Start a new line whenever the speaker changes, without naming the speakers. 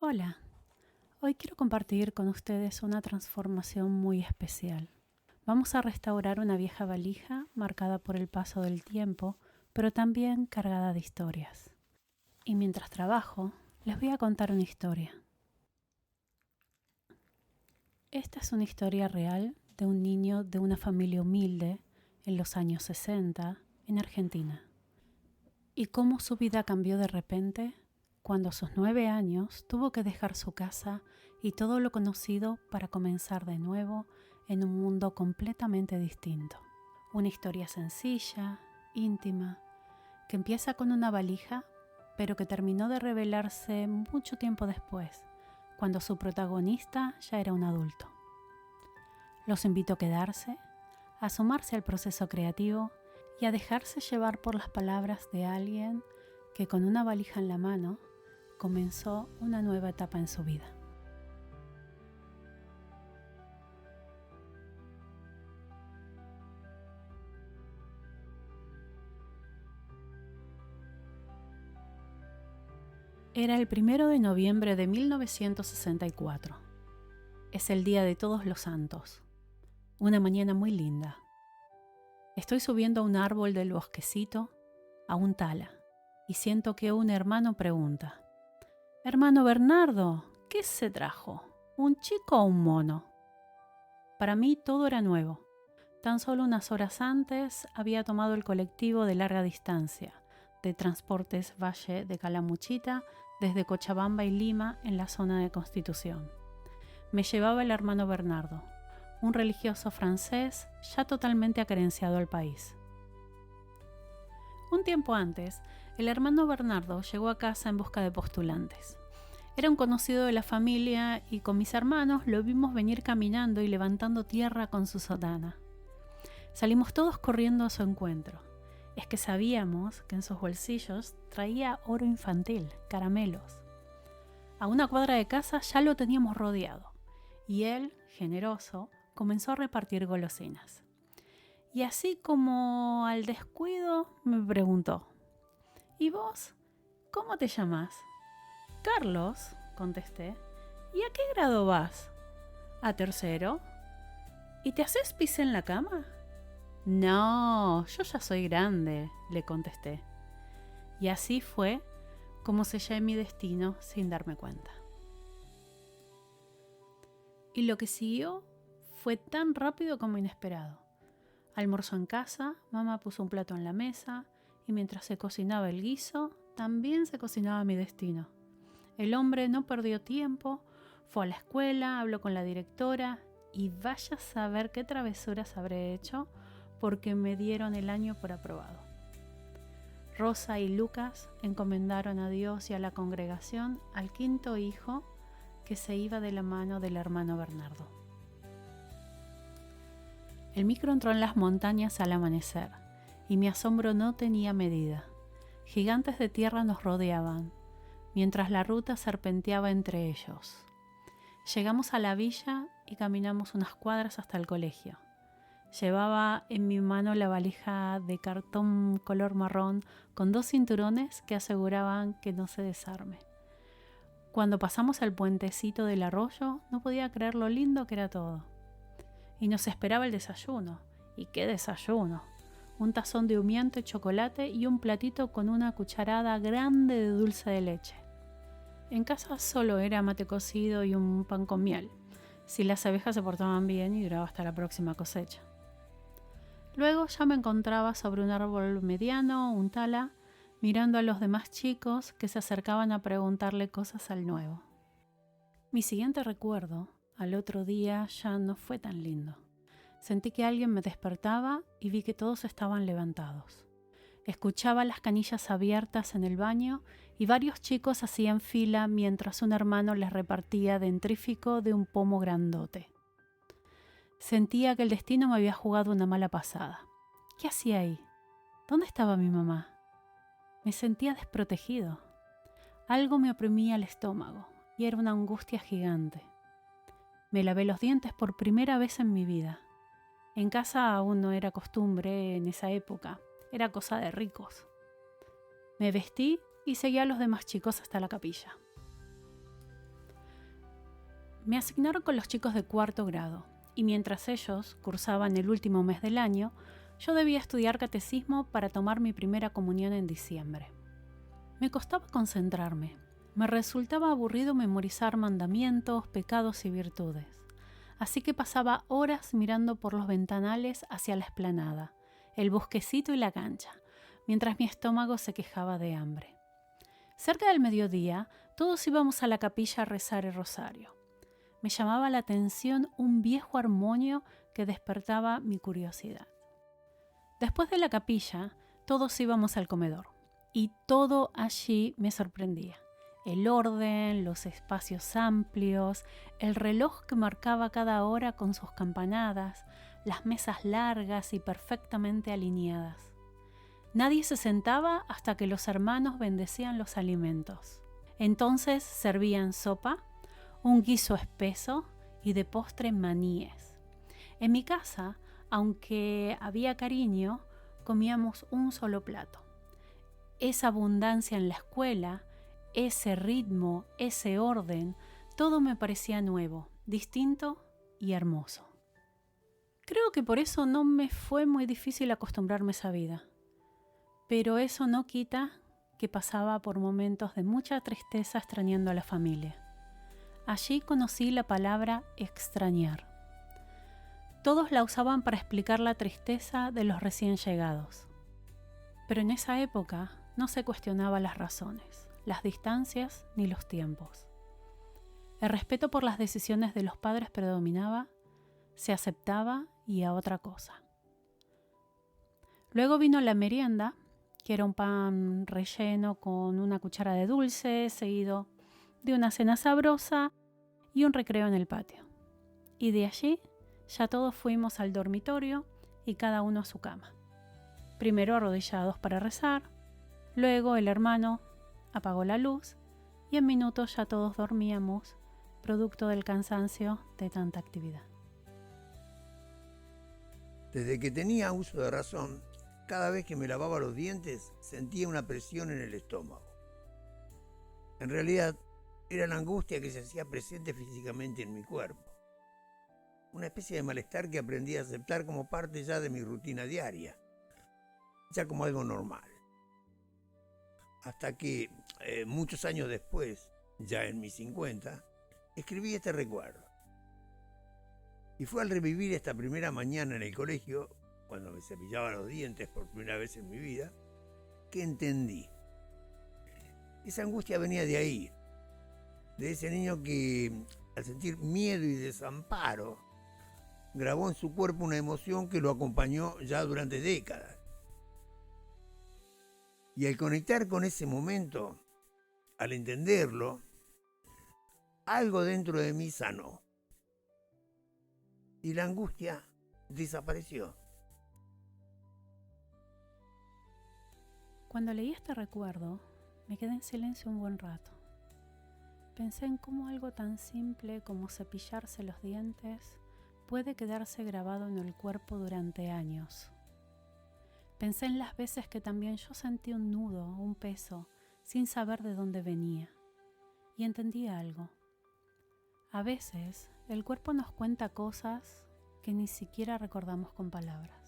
Hola, hoy quiero compartir con ustedes una transformación muy especial. Vamos a restaurar una vieja valija marcada por el paso del tiempo, pero también cargada de historias. Y mientras trabajo, les voy a contar una historia. Esta es una historia real de un niño de una familia humilde en los años 60 en Argentina. Y cómo su vida cambió de repente cuando a sus 9 años tuvo que dejar su casa y todo lo conocido para comenzar de nuevo en un mundo completamente distinto. Una historia sencilla, íntima, que empieza con una valija, pero que terminó de revelarse mucho tiempo después, cuando su protagonista ya era un adulto. Los invito a quedarse, a sumarse al proceso creativo y a dejarse llevar por las palabras de alguien que con una valija en la mano comenzó una nueva etapa en su vida. Era el 1 de noviembre de 1964. Es el día de Todos los Santos. Una mañana muy linda. Estoy subiendo a un árbol del bosquecito, a un tala, y siento que un hermano pregunta: «Hermano Bernardo, ¿qué se trajo? ¿Un chico o un mono?». Para mí todo era nuevo. Tan solo unas horas antes había tomado el colectivo de larga distancia, de Transportes Valle de Calamuchita, desde Cochabamba y Lima en la zona de Constitución. Me llevaba el hermano Bernardo, un religioso francés ya totalmente acerenciado al país. Un tiempo antes, el hermano Bernardo llegó a casa en busca de postulantes. Era un conocido de la familia y con mis hermanos lo vimos venir caminando y levantando tierra con su sotana. Salimos todos corriendo a su encuentro. Es que sabíamos que en sus bolsillos traía oro infantil, caramelos. A una cuadra de casa ya lo teníamos rodeado, y él, generoso, comenzó a repartir golosinas. Y así como al descuido me preguntó: «¿Y vos? ¿Cómo te llamas?». «Carlos», contesté. «¿Y a qué grado vas?». «A tercero». «¿Y te haces pis en la cama?». «No, yo ya soy grande», le contesté. Y así fue como sellé mi destino sin darme cuenta. Y lo que siguió fue tan rápido como inesperado. Almorzó en casa, mamá puso un plato en la mesa y mientras se cocinaba el guiso, también se cocinaba mi destino. El hombre no perdió tiempo, fue a la escuela, habló con la directora y vaya a saber qué travesuras habré hecho porque me dieron el año por aprobado. Rosa y Lucas encomendaron a Dios y a la congregación al quinto hijo que se iba de la mano del hermano Bernardo. El micro entró en las montañas al amanecer y mi asombro no tenía medida. Gigantes de tierra nos rodeaban, mientras la ruta serpenteaba entre ellos. Llegamos a la villa y caminamos unas cuadras hasta el colegio. Llevaba en mi mano la valija de cartón color marrón con 2 cinturones que aseguraban que no se desarme. Cuando pasamos el puentecito del arroyo, no podía creer lo lindo que era todo. Y nos esperaba el desayuno. ¿Y qué desayuno? Un tazón de humiento y chocolate y un platito con una cucharada grande de dulce de leche. En casa solo era mate cocido y un pan con miel, si las abejas se portaban bien y duraba hasta la próxima cosecha. Luego ya me encontraba sobre un árbol mediano, un tala, mirando a los demás chicos que se acercaban a preguntarle cosas al nuevo. Mi siguiente recuerdo, al otro día, ya no fue tan lindo. Sentí que alguien me despertaba y vi que todos estaban levantados. Escuchaba las canillas abiertas en el baño y varios chicos hacían fila mientras un hermano les repartía dentrífico de un pomo grandote. Sentía que el destino me había jugado una mala pasada. ¿Qué hacía ahí? ¿Dónde estaba mi mamá? Me sentía desprotegido. Algo me oprimía el estómago y era una angustia gigante. Me lavé los dientes por primera vez en mi vida. En casa aún no era costumbre en esa época, era cosa de ricos. Me vestí y seguí a los demás chicos hasta la capilla. Me asignaron con los chicos de 4º grado, y mientras ellos cursaban el último mes del año, yo debía estudiar catecismo para tomar mi primera comunión en diciembre. Me costaba concentrarme. Me resultaba aburrido memorizar mandamientos, pecados y virtudes. Así que pasaba horas mirando por los ventanales hacia la explanada, el bosquecito y la cancha, mientras mi estómago se quejaba de hambre. Cerca del mediodía, todos íbamos a la capilla a rezar el rosario. Me llamaba la atención un viejo armonio que despertaba mi curiosidad. Después de la capilla, todos íbamos al comedor, y todo allí me sorprendía. El orden, los espacios amplios, el reloj que marcaba cada hora con sus campanadas, las mesas largas y perfectamente alineadas. Nadie se sentaba hasta que los hermanos bendecían los alimentos. Entonces servían sopa, un guiso espeso y de postre maníes. En mi casa, aunque había cariño, comíamos un solo plato. Esa abundancia en la escuela, ese ritmo, ese orden, todo me parecía nuevo, distinto y hermoso. Creo que por eso no me fue muy difícil acostumbrarme a esa vida. Pero eso no quita que pasaba por momentos de mucha tristeza extrañando a la familia. Allí conocí la palabra extrañar. Todos la usaban para explicar la tristeza de los recién llegados. Pero en esa época no se cuestionaba las razones, las distancias ni los tiempos. El respeto por las decisiones de los padres predominaba, se aceptaba y a otra cosa. Luego vino la merienda, que era un pan relleno con una cuchara de dulce, seguido de una cena sabrosa y un recreo en el patio. Y de allí ya todos fuimos al dormitorio y cada uno a su cama. Primero arrodillados para rezar, luego el hermano apagó la luz y en minutos ya todos dormíamos, producto del cansancio de tanta actividad.
Desde que tenía uso de razón, cada vez que me lavaba los dientes sentía una presión en el estómago. En realidad, era la angustia que se hacía presente físicamente en mi cuerpo. Una especie de malestar que aprendí a aceptar como parte ya de mi rutina diaria, ya como algo normal. Hasta que, muchos años después, ya en mis 50, escribí este recuerdo. Y fue al revivir esta primera mañana en el colegio, cuando me cepillaba los dientes por primera vez en mi vida, que entendí. Esa angustia venía de ahí, de ese niño que, al sentir miedo y desamparo, grabó en su cuerpo una emoción que lo acompañó ya durante décadas. Y al conectar con ese momento, al entenderlo, algo dentro de mí sanó. Y la angustia desapareció.
Cuando leí este recuerdo, me quedé en silencio un buen rato. Pensé en cómo algo tan simple como cepillarse los dientes puede quedarse grabado en el cuerpo durante años. Pensé en las veces que también yo sentí un nudo, un peso, sin saber de dónde venía. Y entendí algo. A veces, el cuerpo nos cuenta cosas que ni siquiera recordamos con palabras.